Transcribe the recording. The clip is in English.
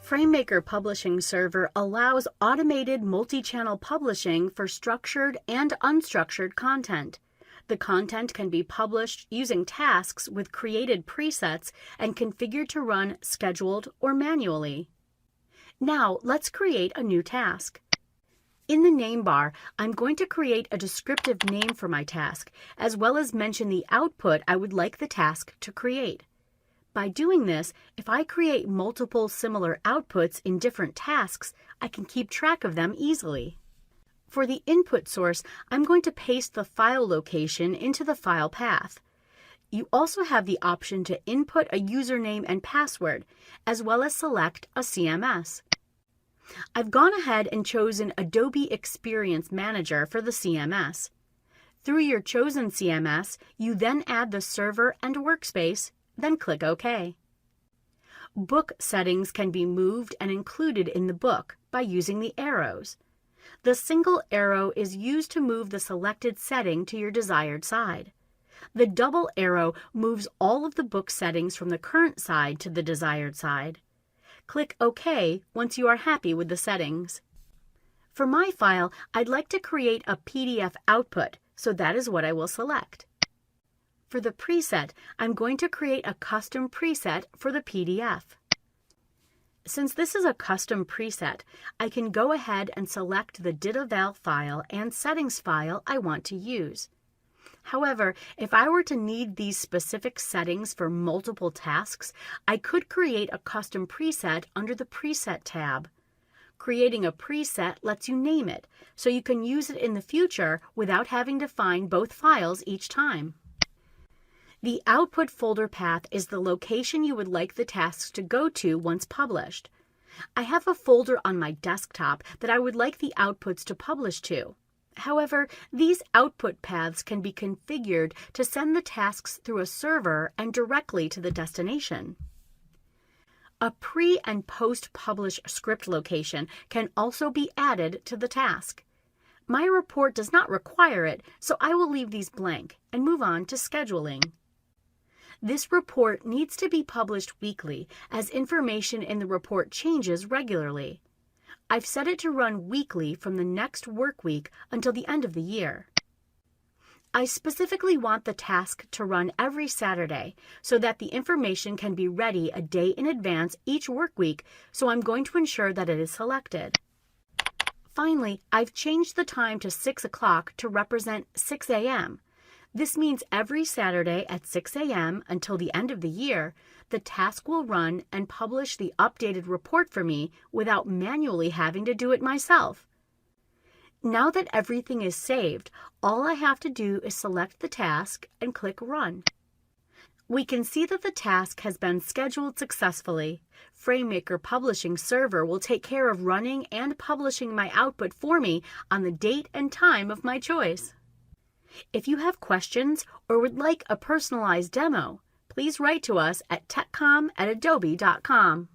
FrameMaker Publishing Server allows automated multi-channel publishing for structured and unstructured content. The content can be published using tasks with created presets and configured to run scheduled or manually. Now, let's create a new task. In the name bar, I'm going to create a descriptive name for my task, as well as mention the output I would like the task to create. By doing this, if I create multiple similar outputs in different tasks, I can keep track of them easily. For the input source, I'm going to paste the file location into the file path. You also have the option to input a username and password, as well as select a CMS. I've gone ahead and chosen Adobe Experience Manager for the CMS. Through your chosen CMS, you then add the server and workspace, then click OK. Book settings can be moved and included in the book by using the arrows. The single arrow is used to move the selected setting to your desired side. The double arrow moves all of the book settings from the current side to the desired side. Click OK once you are happy with the settings. For my file, I'd like to create a PDF output, so that is what I will select. For the preset, I'm going to create a custom preset for the PDF. Since this is a custom preset, I can go ahead and select the DITA val file and settings file I want to use. However, if I were to need these specific settings for multiple tasks, I could create a custom preset under the Preset tab. Creating a preset lets you name it, so you can use it in the future without having to find both files each time. The output folder path is the location you would like the tasks to go to once published. I have a folder on my desktop that I would like the outputs to publish to. However, these output paths can be configured to send the tasks through a server and directly to the destination. A pre- and post-publish script location can also be added to the task. My report does not require it, so I will leave these blank and move on to scheduling. This report needs to be published weekly, as information in the report changes regularly. I've set it to run weekly from the next work week until the end of the year. I specifically want the task to run every Saturday so that the information can be ready a day in advance each work week, so I'm going to ensure that it is selected. Finally, I've changed the time to 6 o'clock to represent 6 a.m. This means every Saturday at 6 a.m. until the end of the year, the task will run and publish the updated report for me without manually having to do it myself. Now that everything is saved, all I have to do is select the task and click Run. We can see that the task has been scheduled successfully. FrameMaker Publishing Server will take care of running and publishing my output for me on the date and time of my choice. If you have questions or would like a personalized demo, please write to us at techcom@adobe.com.